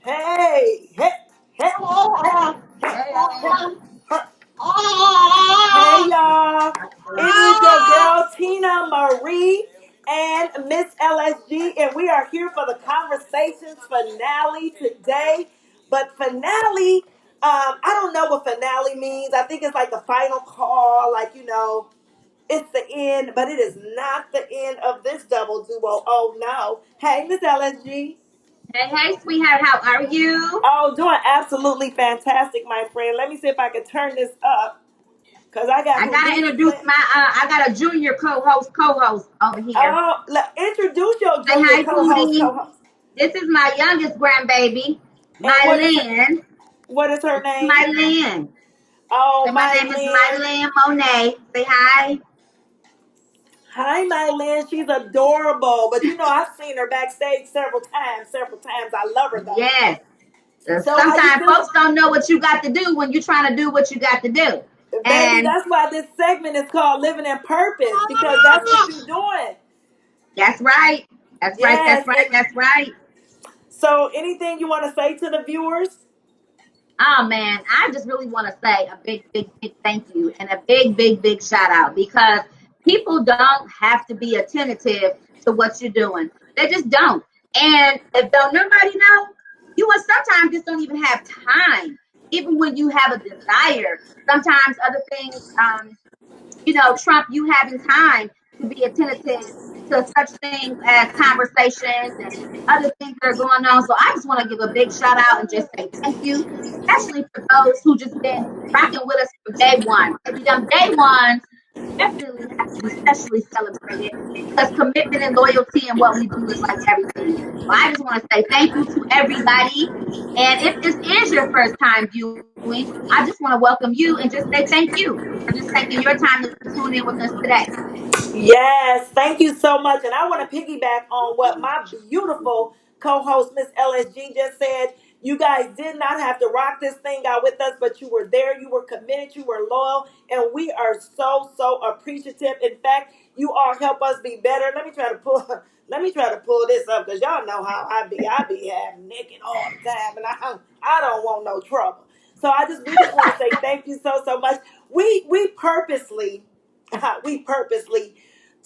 Hey, hey, hey, hey, hey, Hey, hey, hey. hey. Hey, y'all. It is your girl, Tina Marie and Miss LSG, and we are here for the conversations finale today. But finale, I don't know what finale means. I think it's like the final call, like, it's the end, but it is not the end of this double duo. Oh, no. Hey, Miss LSG. Hey, hey, sweetheart, how are you? Oh, doing absolutely fantastic, my friend. Let me see if I can turn this up because I got I gotta Houdini introduce playing. I got a junior co-host over here. Oh, introduce your Say junior hi, co-host, Tootie. co-host. This is my youngest grandbaby, And Mylan. what is her This is name? Mylan. Oh, Say my name is Mylin. Mylan Monet. Say hi. Hi, Mylin. She's adorable. But I've seen her backstage several times. Several times. I love her though. Yes. So how you Sometimes feeling, folks don't know what you got to do when you're trying to do what you got to do. baby? And That's why this segment is called "Living in Purpose" because that's what you're doing. that's right. That's right. That's Yes. right. And That's right. so, anything you want to say to the viewers? Oh man, I just really want to say a big, big, big thank you and a big, big, big shout out because people don't have to be attentive to what you're doing. They just don't. And if don't nobody know, you will sometimes just don't even have time. Even when you have a desire, sometimes other things trump you having time to be attentive to such things as conversations and other things that are going on. So I just want to give a big shout out and just say thank you, especially for those who just been rocking with us from day one. Maybe them day ones definitely have to be specially celebrated because commitment and loyalty and what we do is like everything. So I just want to say thank you to everybody. And if this is your first time viewing, I just want to welcome you and just say thank you for just taking your time to tune in with us today. Yes, thank you so much. And I want to piggyback on what my beautiful co-host Miss LSG just said. You guys did not have to rock this thing out with us, but you were there, you were committed, you were loyal, and we are so appreciative. In fact, you all help us be better. Let me try to pull this up because y'all know how I be. I be having naked all the time, and I don't want no trouble. So we just want to say thank you so much. We purposely we purposely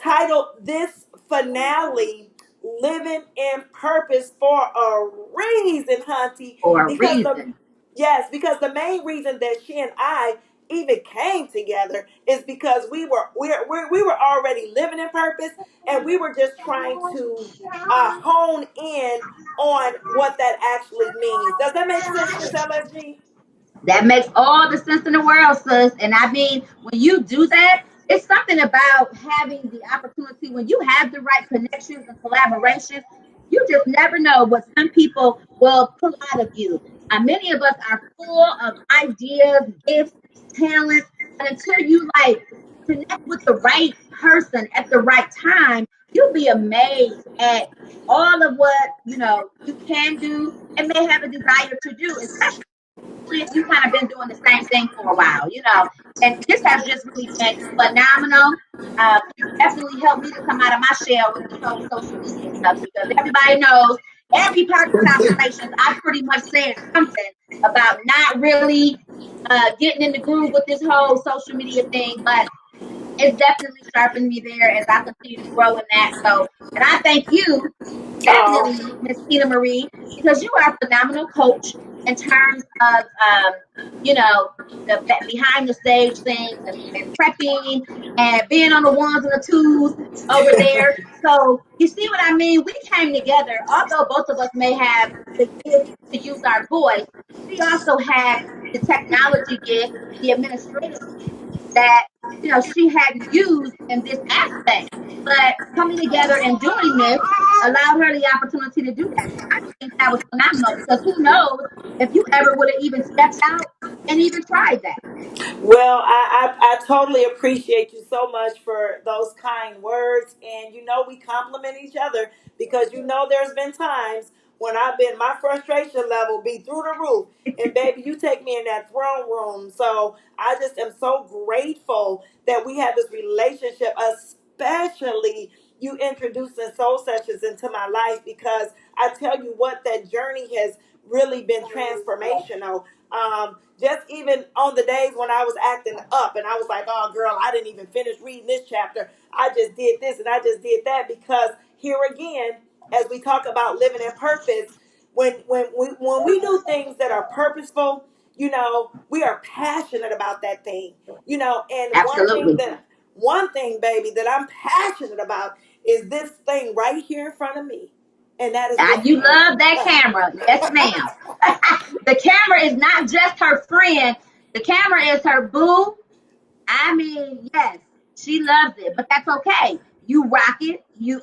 titled this finale "Living in Purpose" for a reason, Hunty. For a Because the reason. Yes, because the main reason that she and I even came together is because we were already living in purpose, and we were just trying to hone in on what that actually means. Does that make sense, Miss LSG? That makes all the sense in the world, sis. And I mean, when you do that, it's something about having the opportunity when you have the right connections and collaborations. You just never know what some people will pull out of you. Many of us are full of ideas, gifts, talents, and until you like connect with the right person at the right time, you'll be amazed at all of what you can do and may have a desire to do, especially if you kind of been doing the same thing for a while, and this has just really been phenomenal. It's definitely helped me to come out of my shell with this whole social media stuff because everybody knows every part of the conversations I pretty much said something about not really getting in the groove with this whole social media thing, but it's definitely sharpened me there as I continue to grow in that. So, and I thank you Oh, definitely, Miss Tina Marie, because you are a phenomenal coach in terms of, the behind the stage things and prepping and being on the ones and the twos over there. So you see what I mean? We came together, although both of us may have the gift to use our voice, she also had the technology gift, the administrative that she hadn't used in this aspect. But coming together and doing this allowed her the opportunity to do that. So I just think that was phenomenal because who knows if you ever would have even stepped out and even tried that. well, I totally appreciate you so much for those kind words. And we compliment each other because there's been times when my frustration level be through the roof. And baby, you take me in that throne room. So I just am so grateful that we have this relationship, especially you introducing soul sessions into my life because I tell you what, that journey has really been transformational. Just even on the days when I was acting up and I was like, oh, girl, I didn't even finish reading this chapter. I just did this and I just did that because here again, as we talk about living in purpose, when we do things that are purposeful, we are passionate about that thing. And Absolutely. one thing, baby, that I'm passionate about is this thing right here in front of me. And that is this You love that camera. camera. Yes, ma'am. The camera is not just her friend. The camera is her boo. I mean, yes, she loves it, but that's okay. You rock it, you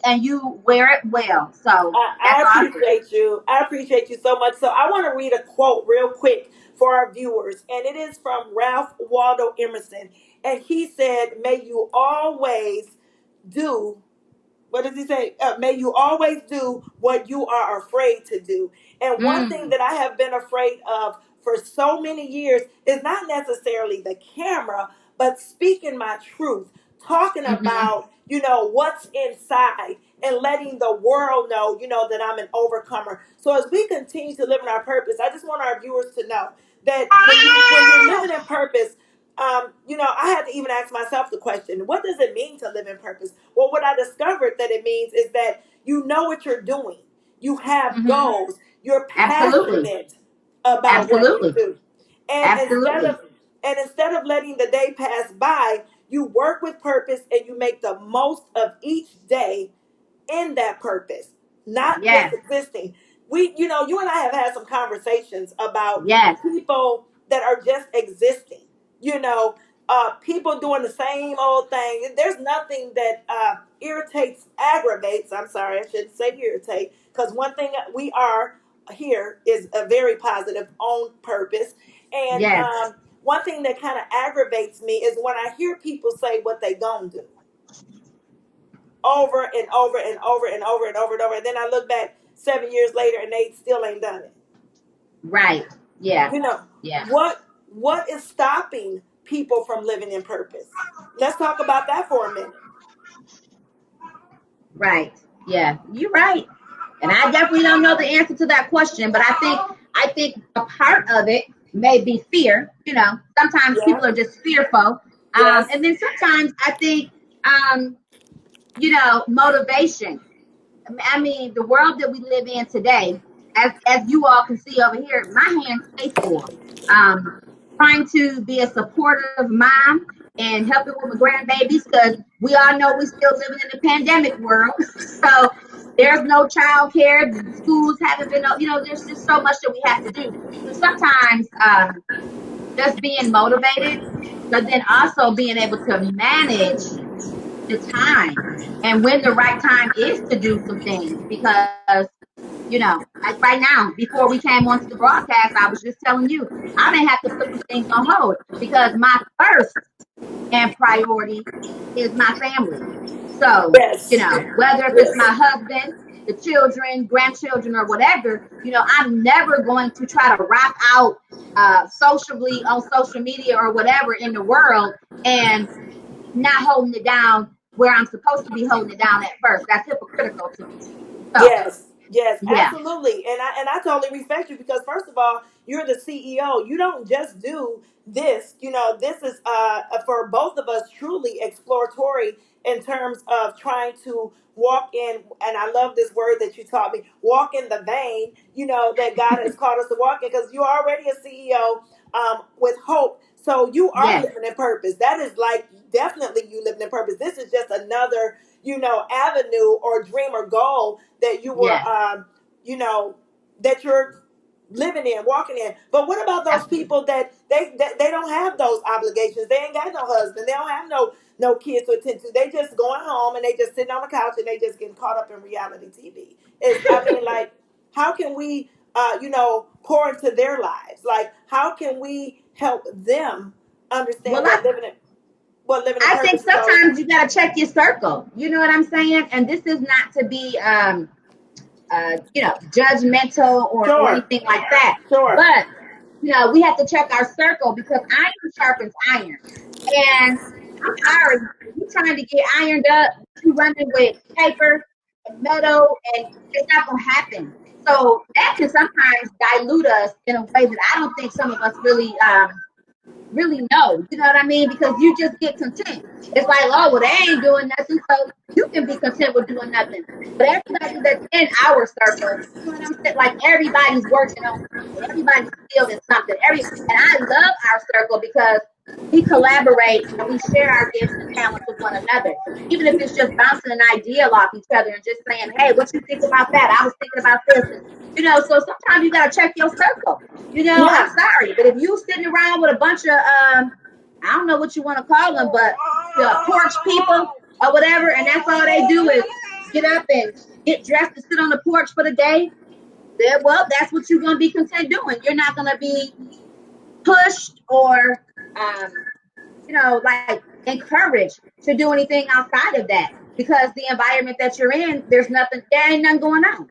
wear it well. So that's I awesome. appreciate you. I appreciate you so much. So I want to read a quote real quick for our viewers, and it is from Ralph Waldo Emerson. And he said, may you always do what does he say? May you always do what you are afraid to do. And one thing Mm, that I have been afraid of for so many years is not necessarily the camera, but speaking my truth, talking mm-hmm. about, what's inside and letting the world know, that I'm an overcomer. So as we continue to live in our purpose, I just want our viewers to know that when you're living in purpose, I had to even ask myself the question, what does it mean to live in purpose? Well, what I discovered that it means is that you know what you're doing. You have Mm-hmm. goals. You're Absolutely. passionate about what you Absolutely. do. And Absolutely. instead of letting the day pass by, you work with purpose and you make the most of each day in that purpose, not just Yes. existing. You and I have had some conversations about Yes. people that are just existing. You know, people doing the same old thing. There's nothing that irritates, aggravates. I'm sorry, I shouldn't say irritate, because one thing we are here is a very positive on purpose. And Yes. one thing that kind of aggravates me is when I hear people say what they gonna do over and over and over and over and over and over. And then I look back 7 years later and they still ain't done it. Right. Yeah. You know, Yeah. what is stopping people from living in purpose? Let's talk about that for a minute. Right. Yeah. You're right. And I definitely don't know the answer to that question, but I think a part of it may be fear. Sometimes Yeah. people are just fearful. Yes. And then sometimes I think um, motivation. I mean, the world that we live in today, as you all can see over here, my hands stay full. Um, Trying to be a supportive mom and helping with my grandbabies because we all know we're still living in the pandemic world. So there's no child care. Schools haven't been, there's just so much that we have to do. So sometimes just being motivated, but then also being able to manage the time and when the right time is to do some things because like right now, before we came onto the broadcast, I was just telling you, I didn't have to put some things on hold because my first and priority is my family. So, Yes. whether if it's Yes. my husband, the children, grandchildren, or whatever, I'm never going to try to rock out socially on social media or whatever in the world and not holding it down where I'm supposed to be holding it down at first. That's hypocritical to me. So, Yes, yes, yeah, absolutely. And I totally respect you because first of all, you're the CEO. You don't just do this. This is for both of us truly exploratory in terms of trying to walk in, and I love this word that you taught me, walk in the vein, that God has called us to walk in because you're already a CEO with hope. So you are yes, living in purpose. That is like definitely you living in purpose. This is just another avenue or dream or goal that you were, yes, that you're living in, walking in. But what about those absolutely. people that they don't have those obligations? They ain't got no husband. They don't have no kids to attend to. They just going home and they just sitting on the couch and they just getting caught up in reality TV. I mean, like, how can we, pour into their lives? Like, how can we help them understand Well, what living in I think purpose is all sometimes about? you got to check your circle. You know what I'm saying? And this is not to be, judgmental or Sure, anything like that. sure. But, we have to check our circle because iron sharpens iron. And I'm sorry, you trying to get ironed up, you running with paper and metal, and it's not going to happen. So that can sometimes dilute us in a way that I don't think some of us really know. You know what I mean? Because you just get content. It's like, oh, well, they ain't doing nothing, so you can be content with doing nothing. But everybody that's in our circle, you know what I'm saying? Like everybody's working on something. Everybody's building something. And I love our circle because we collaborate and we share our gifts and talents with one another. Even if it's just bouncing an idea off each other and just saying, hey, what you think about that? I was thinking about this. And, so sometimes you got to check your circle. I'm Yeah. sorry, but if you sitting around with a bunch of I don't know what you want to call them, but porch people or whatever, and that's all they do is get up and get dressed to sit on the porch for the day, then well, that's what you're gonna be content doing. You're not gonna be pushed or like encouraged to do anything outside of that because the environment that you're in, there ain't nothing going on.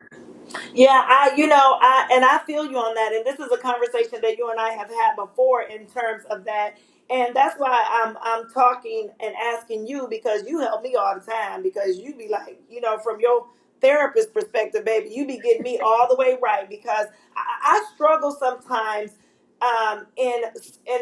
Yeah, I feel you on that. And this is a conversation that you and I have had before in terms of that. And that's why I'm talking and asking you, because you help me all the time, because you be like, from your therapist perspective, baby, you be getting me all the way right, because I struggle sometimes in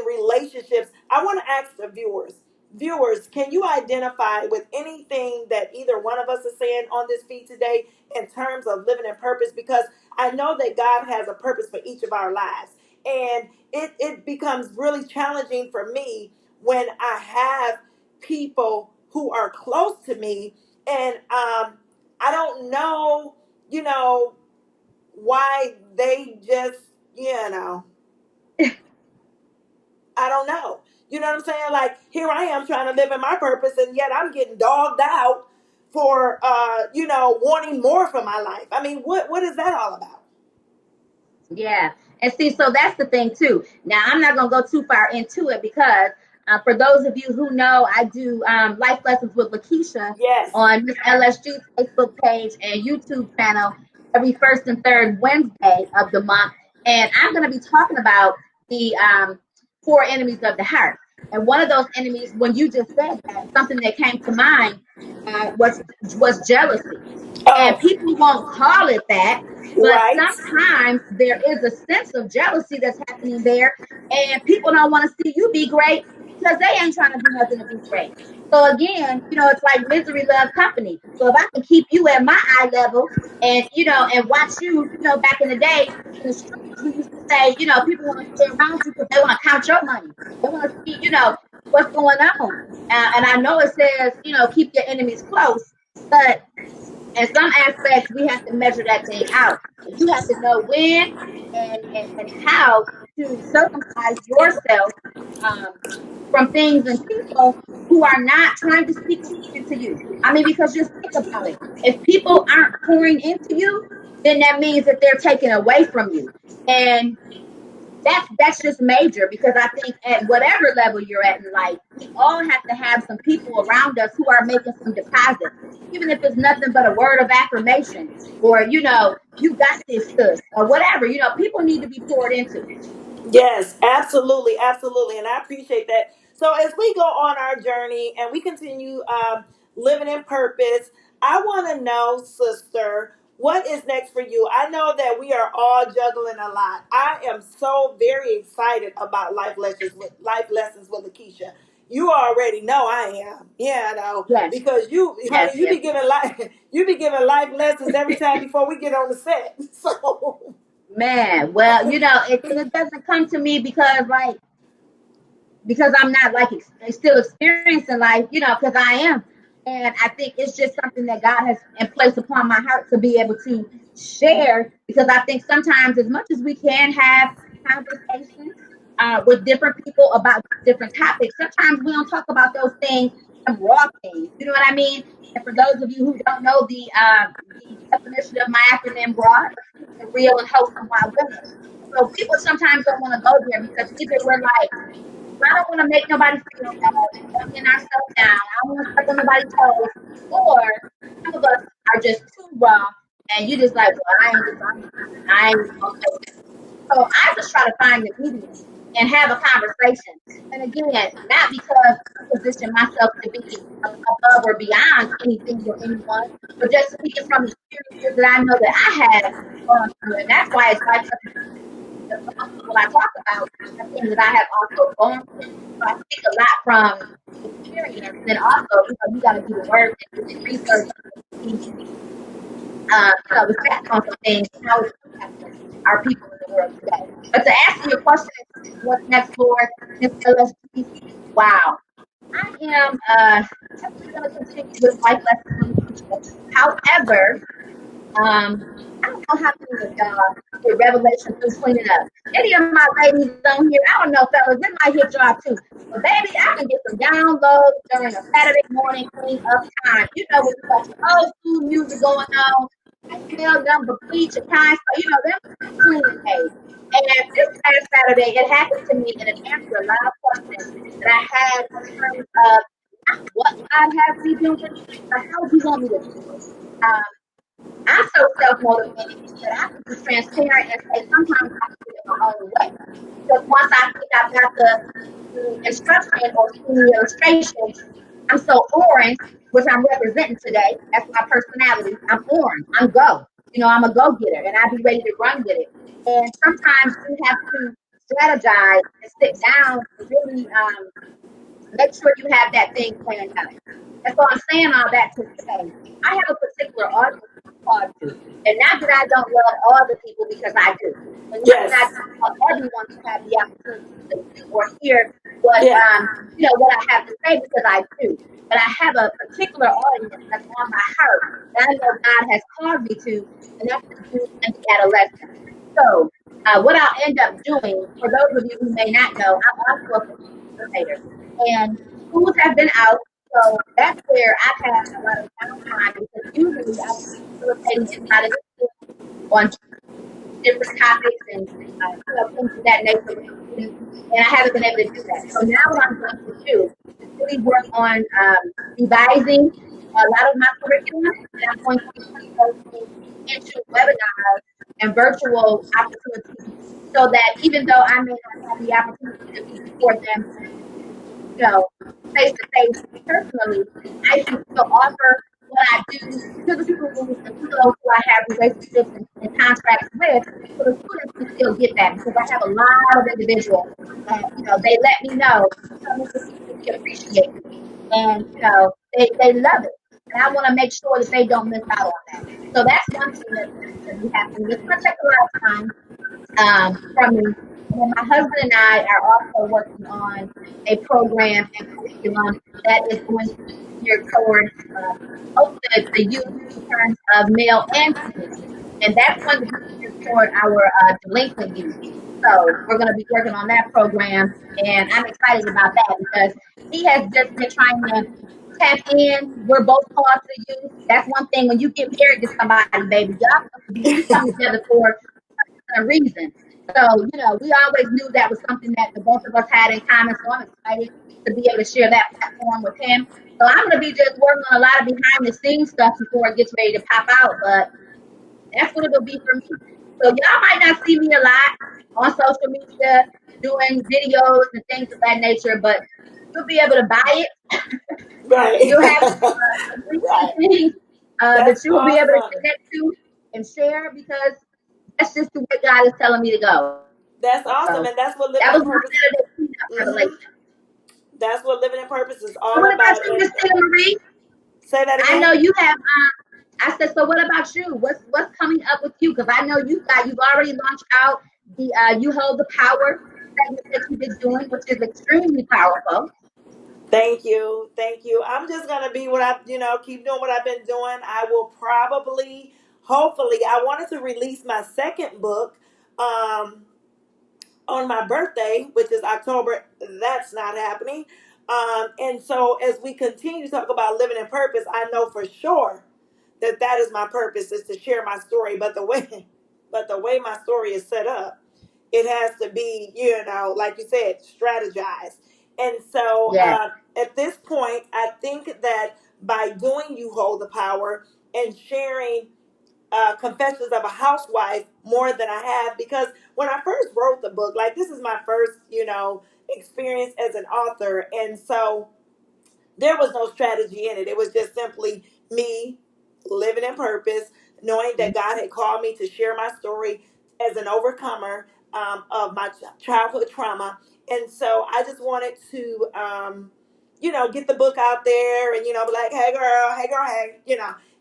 relationships. I want to ask the viewers, can you identify with anything that either one of us is saying on this feed today in terms of living in purpose? Because I know that God has a purpose for each of our lives. And it becomes really challenging for me when I have people who are close to me, and I don't know, why they just, I don't know. You know what I'm saying? Like, here I am trying to live in my purpose, and yet I'm getting dogged out for, wanting more for my life. I mean, what is that all about? Yeah. And see, so that's the thing too. Now, I'm not going to go too far into it because for those of you who know, I do Life Lessons with Lakeisha Yes. on Miss LSG's Facebook page and YouTube channel every first and third Wednesday of the month. And I'm going to be talking about the four enemies of the heart. And one of those enemies, when you just said that, something that came to mind was jealousy. And Oh, people won't call it that, but right. sometimes there is a sense of jealousy that's happening there, and people don't want to see you be great because they ain't trying to do nothing to be great. So again, it's like misery loves company. So if I can keep you at my eye level, and and watch you, back in the day in the streets, we used to say, people want to stay around you because they want to count your money. They want to see, what's going on. And I know it says, keep your enemies close, but in some aspects, we have to measure that thing out. You have to know when and how to circumcise yourself um, from things and people who are not trying to speak into you. I mean, because just think about it. If people aren't pouring into you, then that means that they're taking away from you. And that's just major because I think at whatever level you're at in life, we all have to have some people around us who are making some deposits, even if it's nothing but a word of affirmation or you got this sis or whatever. People need to be poured into. Yes, absolutely, absolutely, and I appreciate that. So as we go on our journey and we continue living in purpose, I want to know, sister, what is next for you? I know that we are all juggling a lot. I am so very excited about life lessons with Lakeisha. You already know I am. Yeah, I know, Yes, because you, yes, honey, you yes. be giving life, you be giving life lessons every time before we get on the set. So. Man, well, it doesn't come to me because I'm not like still experiencing life, because I am. And I think it's just something that God has placed upon my heart to be able to share because I think sometimes, as much as we can have conversations with different people about different topics, sometimes we don't talk about those things, some raw things. You know what I mean? And for those of you who don't know the definition of my acronym BROAD, the real and wholesome wild women. So people sometimes don't want to go there because either we're like, I don't want to make nobody feel bad. We're getting ourselves down. I don't want to step on nobody's toes. Or some of us are just too raw, and you just like, well, I ain't gonna say this. So I just try to find the medium. and have a conversation. And again, not because I position myself to be above or beyond anything or anyone, but just speaking from experiences that I know that I have gone through. And that's why it's like such a when I talk about the things that I have also gone through. So I speak a lot from experience. Then also, you got to do the work and do the research and reflect on some things, how it's impacting our people in the world today. But to answer your question, what's next for Miss LSG? Wow, I am definitely going to continue with life lessons from the future. However, I don't know how many of y'all get revelation through cleaning up. Any of my ladies on here, I don't know, fellas, it might hit y'all too. But baby, I can get some downloads during a Saturday morning clean up time. You know, when you got your old school music going on, I smell them, the bleach and kind stuff, them cleaning days. And this past Saturday, it happened to me, and it answered a lot of questions that I had in terms of not what God has me doing, but how He want me to do it. Um, I'm so self-motivated that I can be transparent and say sometimes I do it my own way. Because once I think I've got the instruction or the illustration, I'm so orange, which I'm representing today. That's my personality. I'm orange. I'm go. I'm a go-getter, and I be ready to run with it. And sometimes you have to strategize and sit down and really make sure you have that thing planned out. And so I'm saying all that to say, I have a particular audience to talk to. And not that I don't love all the people, because I do. And not that I Yes. don't want everyone to have the opportunity to do or hear what Yeah. what I have to say, because I do. But I have a particular audience that's on my heart that I know God has called me to, and that's the youth and the adolescents. So what I'll end up doing, for those of you who may not know, I'm also a facilitator. And schools have been out, so that's where I've had a lot of downtime, because usually I would be facilitating inside of the school on different topics and things of that nature with students, and I haven't been able to do that. So now what I'm going to do is really work on revising a lot of my curriculum, and I'm going to be putting those things into webinars and virtual opportunities, so that even though I may not have the opportunity to be before them, you know, face to face personally, I can still offer what I do to the schools and to those who I have relationships and contracts with, so the students can still get that, because I have a lot of individuals that, they let me know, Mr. Stevens, we appreciate you. And, they love it. And I want to make sure that they don't miss out on that. So that's one thing that's going to be happening. It's going to take a lot of time from me. And then my husband and I are also working on a program and curriculum that is going to be geared towards both the youth in terms of male and female. And that's going to be geared toward our delinquent youth. So we're going to be working on that program, and I'm excited about that, because he has just been trying to tap in. We're both called to youth. That's one thing. When you get married to somebody, baby, you come together for a reason. So, we always knew that was something that the both of us had in common. So I'm excited to be able to share that platform with him. So I'm going to be just working on a lot of behind the scenes stuff before it gets ready to pop out. But that's what it'll be for me. So y'all might not see me a lot on social media doing videos and things of that nature, but you'll be able to buy it. Right. You'll have links and Right. things that That's you will be able to awesome. connect to and share, because that's just the way God is telling me to go. That's So awesome, and that's what that living was in my purpose. Saturday cleanup Hmm. revelation. That's what living in purpose is So all what about about. you, And Miss Tina Marie? say that I know again. you have. I said, so what about you? What's coming up with you? Because I know you've already launched out the You Hold the Power segment that you've been doing, which is extremely powerful. Thank you. Thank you. I'm just going to be what keep doing what I've been doing. I will probably, hopefully, I wanted to release my second book um, on my birthday, which is October. That's not happening. And so, as we continue to talk about living in purpose, I know for sure that is my purpose, is to share my story. But the way my story is set up, it has to be, like you said, strategized. And so Yes, at this point, I think that by doing You Hold the Power and sharing Confessions of a Housewife more than I have, because when I first wrote the book, like this is my first, experience as an author. And so there was no strategy in it. It was just simply me living in purpose, knowing that God had called me to share my story as an overcomer of my childhood trauma. And so I just wanted to, get the book out there and, be like, hey, girl, hey,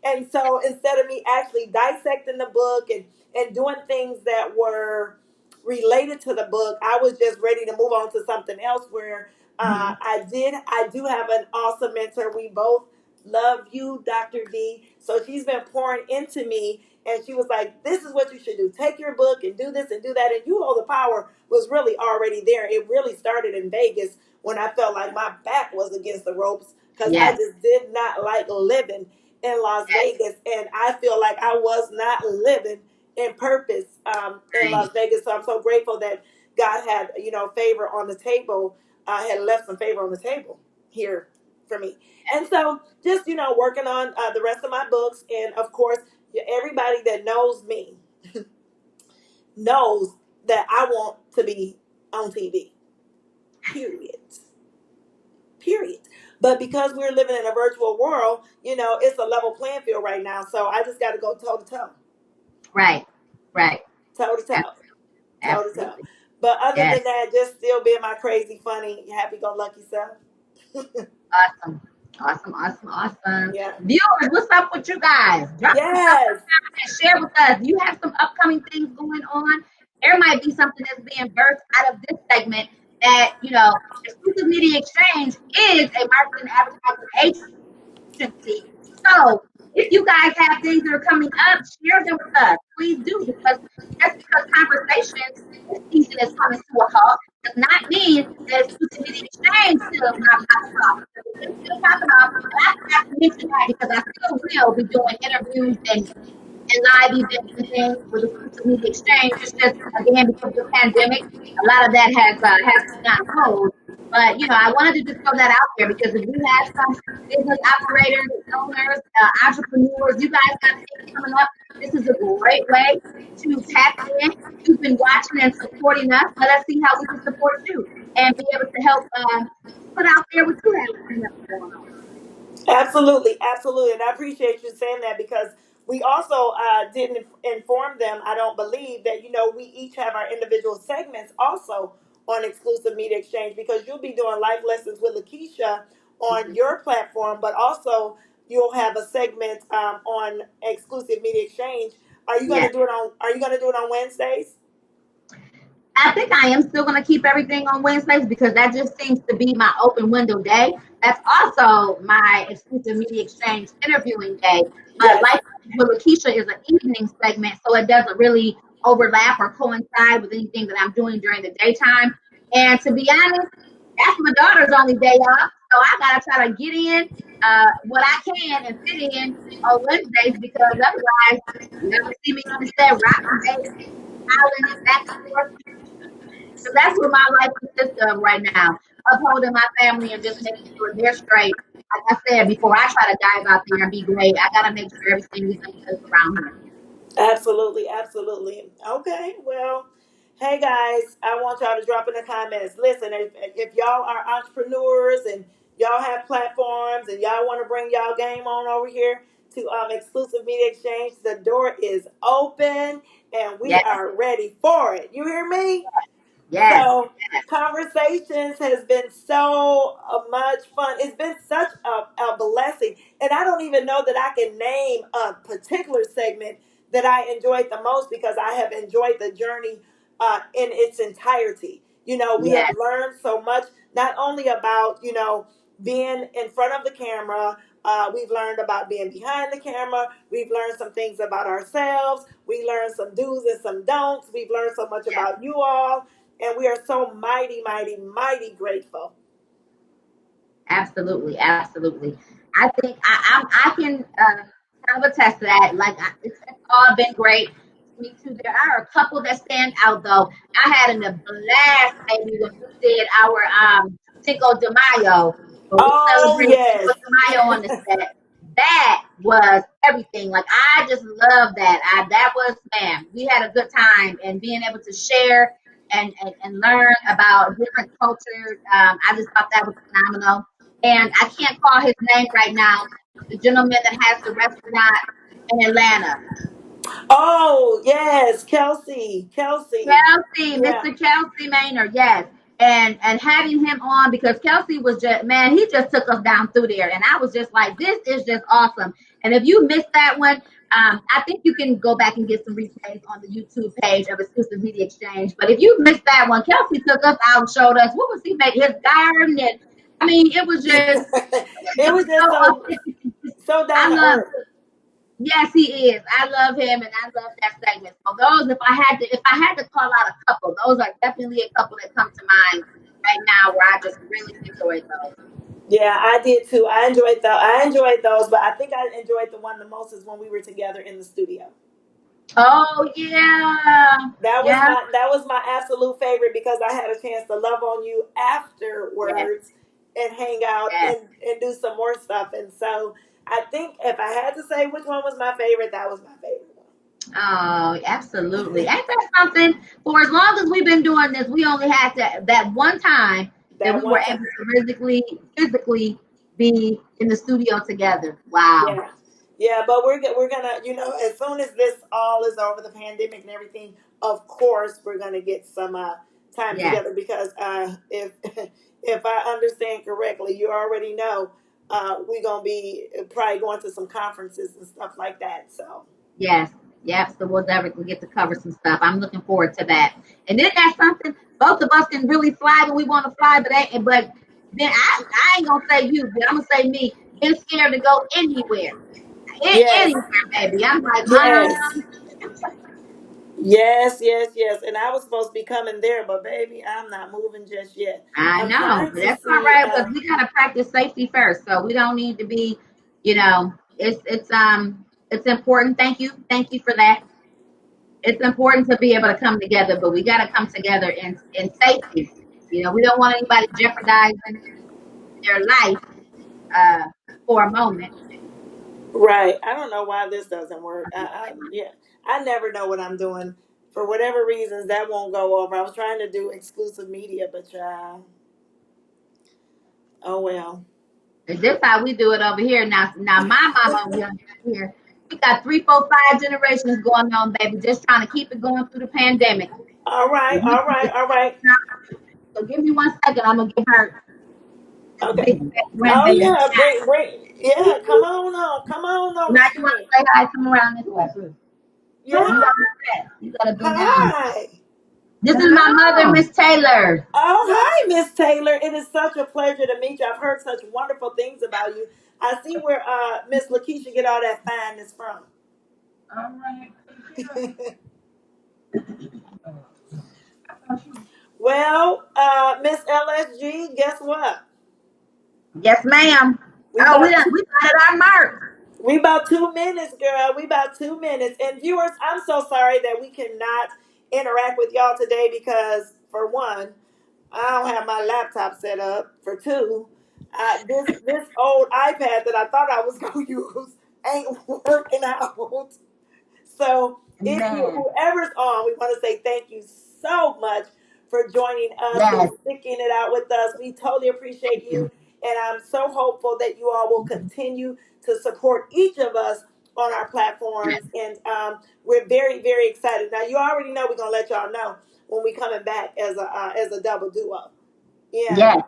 And so instead of me actually dissecting the book and doing things that were related to the book, I was just ready to move on to something else where Mhm. I do have an awesome mentor. We both love you, Dr. V. So she's been pouring into me, and she was like, "This is what you should do. Take your book and do this and do that." And You Hold the Power was really already there. It really started in Vegas when I felt like my back was against the ropes because I Yes, just did not like living in Las yes, Vegas, and I feel like I was not living in purpose in right. Las Vegas. So I'm so grateful that God had favor on the table, had left some favor on the table here for me. And so just, working on the rest of my books. And of course, everybody that knows me knows that I want to be on TV, period. Period. But because we're living in a virtual world, it's a level playing field right now. So I just got to go toe to toe, Right, right. toe to toe, toe to toe. Absolutely. But other Yes. than that, just still being my crazy, funny, happy go lucky self. Awesome. Awesome. Awesome. Awesome. Yeah. Viewers, what's up with you guys? Drop some stuff in Yes. the comments. Share with us. Do you have some upcoming things going on? There might be something that's being birthed out of this segment that, Exclusive Media Exchange is a marketing advertising agency. So if you guys have things that are coming up, share them with us. Please do, because just because conversations this season is coming to a halt does not mean that Exclusive Media Exchange still is not popping off. It's still popping off. And I forgot to mention that because I still will be doing interviews and live events and things with Exclusive Media Exchange. It's just, again, because of the pandemic, a lot of that has been on hold. But I wanted to just throw that out there because if we have some business operators, owners, entrepreneurs, you guys got things coming up, this is a great way to tap in. You've been watching and supporting us. Let us see how we can support you and be able to help put out there what you have coming up going on. Absolutely, absolutely, and I appreciate you saying that because we also didn't inform them. I don't believe that we each have our individual segments also on Exclusive Media Exchange, because you'll be doing life lessons with Lakeisha on your platform, but also you'll have a segment on Exclusive Media Exchange. Are you going to Yes. do it on? Are you going to do it on Wednesdays? I think I am still going to keep everything on Wednesdays because that just seems to be my open window day. That's also my Exclusive Media Exchange interviewing day. But Yes, Life with Lakeisha is an evening segment, so it doesn't really overlap or coincide with anything that I'm doing during the daytime. And to be honest, that's my daughter's only day off, so I gotta try to get in what I can and fit in on Wednesdays because otherwise, you never see me on the set rocking baby, smiling and back and forth. So that's what my life consists of right now. Upholding my family and just making sure they're straight. Like I said, before I try to dive out there and be great, I gotta make sure everything is in place around here. absolutely, absolutely. Okay, well, hey guys, I want y'all to drop in the comments. Listen, if y'all are entrepreneurs and y'all have platforms and y'all want to bring y'all game on over here to Exclusive Media Exchange, the door is open and we Yes, are ready for it. You hear me? yes, So yes, conversations has been so much fun. It's been such a blessing. And I don't even know that I can name a particular segment that I enjoyed the most because I have enjoyed the journey in its entirety. We have yes, learned so much, not only about, being in front of the camera. We've learned about being behind the camera. We've learned some things about ourselves. We learned some do's and some don'ts. We've learned so much yes. about you all, and we are so mighty, mighty, mighty grateful. Absolutely, absolutely. I think I can kind of attest to that. Like it's all been great. Me too. There are a couple that stand out though. I had a blast maybe when we did our Cinco de Mayo. When we Oh, celebrated Cinco yes. de Mayo on the set. that was everything. Like I just love that. That was, man, we had a good time, and being able to share and learn about different cultures. I just thought that was phenomenal. And I can't call his name right now. The gentleman that has the restaurant in Atlanta. Oh, yes, Kelsey. Kelsey. Kelsey, Yeah. Mr. Kelsey Maynard, yes. And having him on, because Kelsey was just, man, he just took us down through there. And I was just like, this is just awesome. And if you missed that one, I think you can go back and get some replays on the YouTube page of Exclusive Media Exchange. But if you missed that one, Kelsey took us out and showed us what was he making, his garden. And I mean, it was just, It it was was just so so authentic. so I down to love. earth. Yes, he is. I love him, and I love that segment. So those, if I had to call out a couple, those are definitely a couple that come to mind right now where I just really enjoyed those. Yeah, I did too. I enjoyed those, but I think I enjoyed the one the most is when we were together in the studio. Oh yeah, yeah, That was my absolute favorite because I had a chance to love on you yes, afterwards and hang out yes. and do some more stuff. And so I think if I had to say which one was my favorite, that was my favorite Oh, absolutely. one. Ain't that something? For as long as we've been doing this, we only had to that one time that That we were one time. able to physically be in the studio together. Wow. Yeah. Yeah, but we're gonna, as soon as this all is over, the pandemic and everything, of course we're gonna get some time Yes, together because if if I understand correctly, you already know we're gonna be probably going to some conferences and stuff like that. So yes, yep. So we'll definitely get to cover some stuff. I'm looking forward to that. And then that's something both of us can really fly when we want to fly, but then I ain't gonna say you, but I'm gonna say me. Been scared to go anywhere, yes, anywhere, baby. I'm like, yes, yes, and I was supposed to be coming there, but baby, I'm not moving just yet. I I'm know, trying but to that's all see. right because we gotta practice safety first. So we don't need to be, it's important. Thank you for that. It's important to be able to come together, but we gotta come together in safety. We don't want anybody jeopardizing their life uh, for a moment. Right. I don't know why this doesn't work. Yeah, I never know what I'm doing. For whatever reasons, that won't go over. I was trying to do exclusive media, but oh well. And this how we do it over here. Now my mama over here, we got 3, 4, 5 generations going on, baby, just trying to keep it going through the pandemic. All So right, all right, all right. so give me 1 second. I'm gonna give her this Okay. big fat Oh grandbaby. yeah, bring. Yeah, come on, Now Miss you want Jeannie. to say hi? Come around this way. Yeah. You gotta be down. Hi. This is my mother, Miss Taylor. Oh, hi, Miss Taylor. It is such a pleasure to meet you. I've heard such wonderful things about you. I see where Miss Lakeisha get all that fineness from. Well, Miss LSG, guess what? Yes, ma'am. We Oh, about we got it our mark. we about 2 minutes, girl. We about 2 minutes. And viewers, I'm so sorry that we cannot interact with y'all today because for one, I don't have my laptop set up. For two, this old iPad that I thought I was gonna use ain't working out. So if you Man. whoever's on, we want to say thank you so much for joining us and Yes. sticking it out with us. We totally appreciate Thank you. you. And I'm so hopeful that you all will continue to support each of us on our platforms. And we're very, very excited. Now you already know we're gonna let y'all know when we coming back as a double duo. Yeah. Yes.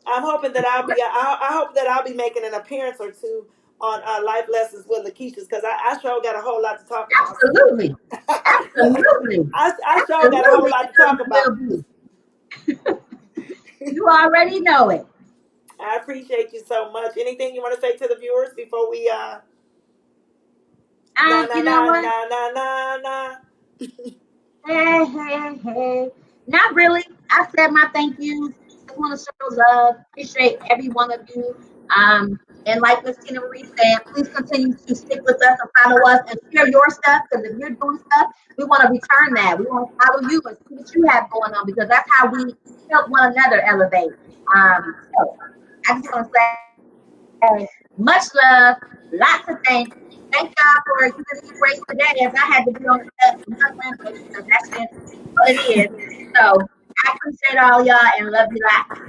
I'm hoping that I hope that I'll be making an appearance or two on Life Lessons with Lakeisha's because I sure got a whole lot to talk about. Absolutely. Absolutely. I sure got a whole Absolutely. lot to talk You about. will be. You already know it. I appreciate you so much. Anything you want to say to the viewers before we na na You na know what? na na na na. Hey, hey, hey. Not really. I said my thank yous. Just want to show love. Appreciate every one of you. And like Miss Tina Marie said, please continue to stick with us and follow us and share your stuff. Because if you're doing stuff, we want to return that. We want to follow you and see what you have going on because that's how we help one another elevate. So I just want to say Much love, lots of thanks. Thank y'all for giving me grace today as I had to be on the rampage because that's just what it is. So I appreciate all y'all and love you lots.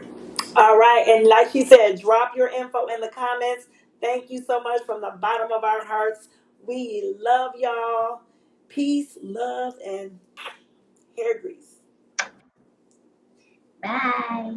All right. And like she said, drop your info in the comments. Thank you so much from the bottom of our hearts. We love y'all. Peace, love, and hair grease. Bye.